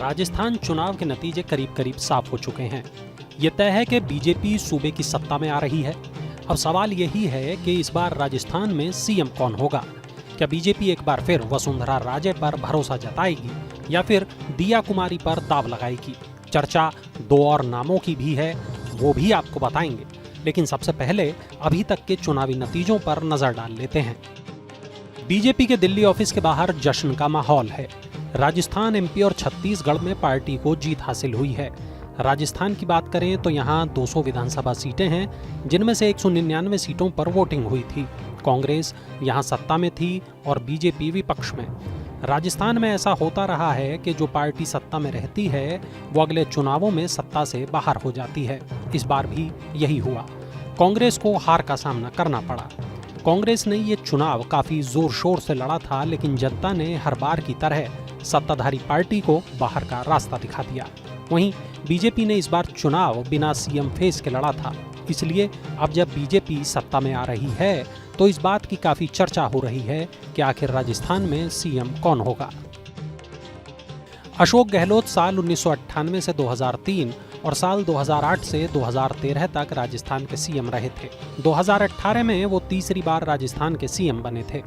राजस्थान चुनाव के नतीजे करीब करीब साफ हो चुके हैं। ये तय है कि बीजेपी सूबे की सत्ता में आ रही है। अब सवाल यही है कि इस बार राजस्थान में सीएम कौन होगा। क्या बीजेपी एक बार फिर वसुंधरा राजे पर भरोसा जताएगी या फिर दिया कुमारी पर दाव लगाएगी। चर्चा दो और नामों की भी है, वो भी आपको बताएंगे। लेकिन सबसे पहले अभी तक के चुनावी नतीजों पर नजर डाल लेते हैं। बीजेपी के दिल्ली ऑफिस के बाहर जश्न का माहौल है। राजस्थान, एमपी और छत्तीसगढ़ में पार्टी को जीत हासिल हुई है। राजस्थान की बात करें तो यहाँ 200 विधानसभा सीटें हैं, जिनमें से 199 सीटों पर वोटिंग हुई थी। कांग्रेस यहाँ सत्ता में थी और बीजेपी विपक्ष में। राजस्थान में ऐसा होता रहा है कि जो पार्टी सत्ता में रहती है वो अगले चुनावों में सत्ता से बाहर हो जाती है। इस बार भी यही हुआ। कांग्रेस को हार का सामना करना पड़ा। कांग्रेस ने ये चुनाव काफी जोर शोर से लड़ा था, लेकिन जनता ने हर बार की तरह सत्ताधारी पार्टी को बाहर का रास्ता दिखा दिया। वहीं बीजेपी ने इस बार चुनाव बिना सीएम फेस के लड़ा था। इसलिए अब जब बीजेपी सत्ता में आ रही है तो इस बात की काफी चर्चा हो रही है कि आखिर राजस्थान में सीएम कौन होगा। अशोक गहलोत साल 1998 से 2003 और साल 2008 से 2013 तक राजस्थान के सीएम रहे थे। 2018 में वो तीसरी बार राजस्थान के सीएम बने थे।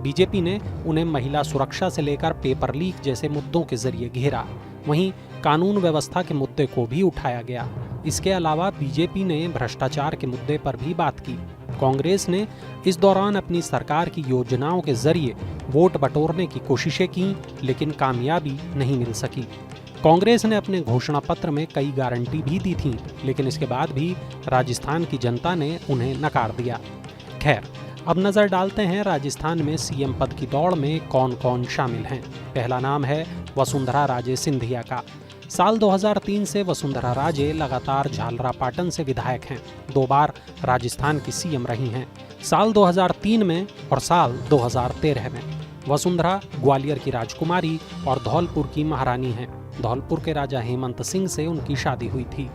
बीजेपी ने उन्हें महिला सुरक्षा से लेकर पेपर लीक जैसे मुद्दों के जरिए घेरा। वहीं कानून व्यवस्था के मुद्दे को भी उठाया गया। इसके अलावा बीजेपी ने भ्रष्टाचार के मुद्दे पर भी बात की। कांग्रेस ने इस दौरान अपनी सरकार की योजनाओं के जरिए वोट बटोरने की कोशिशें की, लेकिन कामयाबी नहीं मिल सकी। कांग्रेस ने अपने घोषणा पत्र में कई गारंटी भी दी थी, लेकिन इसके बाद भी राजस्थान की जनता ने उन्हें नकार दिया। खैर, अब नजर डालते हैं राजस्थान में सीएम पद की दौड़ में कौन कौन शामिल हैं। पहला नाम है वसुंधरा राजे सिंधिया का। साल 2003 से वसुंधरा राजे लगातार झालरापाटन से विधायक हैं। 2 बार राजस्थान की सीएम रही हैं, साल 2003 में और साल 2013 में। वसुंधरा ग्वालियर की राजकुमारी और धौलपुर की महारानी हैं। धौलपुर के राजा हेमंत सिंह से उनकी शादी हुई थी।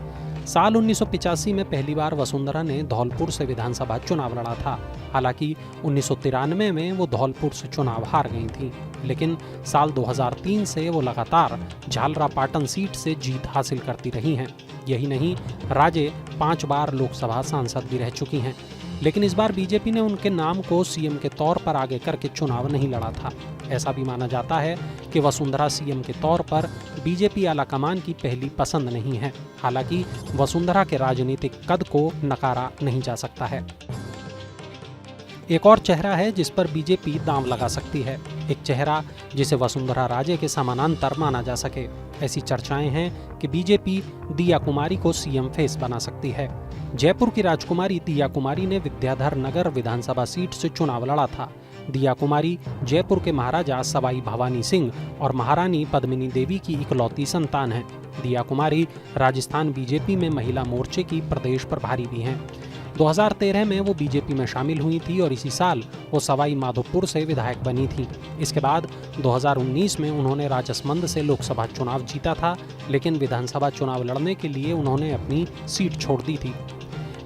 साल 1985 में पहली बार वसुंधरा ने धौलपुर से विधानसभा चुनाव लड़ा था। हालांकि 1993 में वो धौलपुर से चुनाव हार गई थी, लेकिन साल 2003 से वो लगातार झालरापाटन सीट से जीत हासिल करती रही हैं। यही नहीं, राजे 5 बार लोकसभा सांसद भी रह चुकी हैं। लेकिन इस बार बीजेपी ने उनके नाम को सीएम के तौर पर आगे करके चुनाव नहीं लड़ा था। ऐसा भी माना जाता है कि वसुंधरा सीएम के तौर पर बीजेपी आलाकमान की पहली पसंद नहीं है। हालांकि वसुंधरा के राजनीतिक कद को नकारा नहीं जा सकता है। एक और चेहरा है जिस पर बीजेपी दांव लगा सकती है, एक चेहरा जिसे वसुंधरा राजे के समानांतर माना जा सके। ऐसी चर्चाएं हैं कि बीजेपी दिया कुमारी को सीएम फेस बना सकती है। जयपुर की राजकुमारी दिया कुमारी ने विद्याधर नगर विधानसभा सीट से चुनाव लड़ा था। दिया कुमारी जयपुर के महाराजा सवाई भवानी सिंह और महारानी पद्मिनी देवी की इकलौती संतान हैं। दिया कुमारी राजस्थान बीजेपी में महिला मोर्चे की प्रदेश प्रभारी भी हैं। 2013 में वो बीजेपी में शामिल हुई थी और इसी साल वो सवाई माधोपुर से विधायक बनी थी। इसके बाद 2019 में उन्होंने राजसमंद से लोकसभा चुनाव जीता था, लेकिन विधानसभा चुनाव लड़ने के लिए उन्होंने अपनी सीट छोड़ दी थी।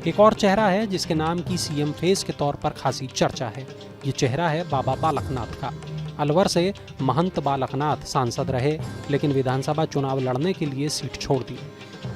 एक और चेहरा है जिसके नाम की सीएम फेस के तौर पर खासी चर्चा है। ये चेहरा है बाबा बालकनाथ का। अलवर से महंत बालकनाथ सांसद रहे, लेकिन विधानसभा चुनाव लड़ने के लिए सीट छोड़ दी।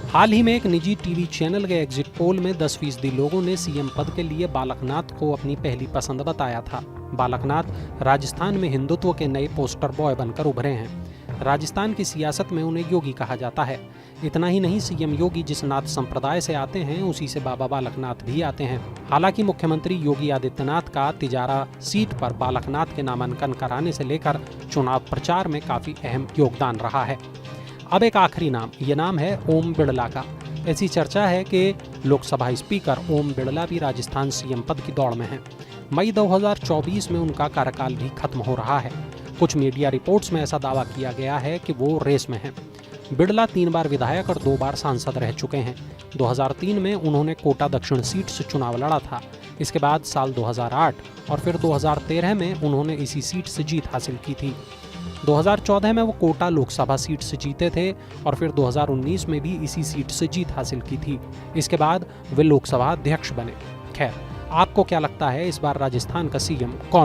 हाल ही में एक निजी टीवी चैनल के एग्जिट पोल में 10% लोगों ने सीएम पद के लिए बालकनाथ को अपनी पहली पसंद बताया था। बालकनाथ राजस्थान में हिंदुत्व के नए पोस्टर बॉय बनकर उभरे हैं। राजस्थान की सियासत में उन्हें योगी कहा जाता है। इतना ही नहीं, सीएम योगी जिस नाथ संप्रदाय से आते हैं उसी से बाबा बालकनाथ भी आते हैं। हालांकि मुख्यमंत्री योगी आदित्यनाथ का तिजारा सीट पर बालकनाथ के नामांकन कराने से लेकर चुनाव प्रचार में काफी अहम योगदान रहा है। अब एक आखिरी नाम, ये नाम है ओम बिड़ला का। ऐसी चर्चा है कि लोकसभा स्पीकर ओम बिड़ला भी राजस्थान सीएम पद की दौड़ में हैं। मई 2024 में उनका कार्यकाल भी खत्म हो रहा है। कुछ मीडिया रिपोर्ट्स में ऐसा दावा किया गया है कि वो रेस में हैं। बिड़ला 3 बार विधायक और 2 बार सांसद रह चुके हैं। 2003 में उन्होंने कोटा दक्षिण सीट से चुनाव लड़ा था। इसके बाद साल 2008 और फिर 2013 में उन्होंने इसी सीट से जीत हासिल की थी। 2014 में वो कोटा लोकसभा सीट से जीते थे और फिर 2019 में भी इसी सीट से जीत हासिल की थी। इसके बाद वे लोकसभा अध्यक्ष बने। खैर, आपको क्या लगता है इस बार राजस्थान का सीएम कौन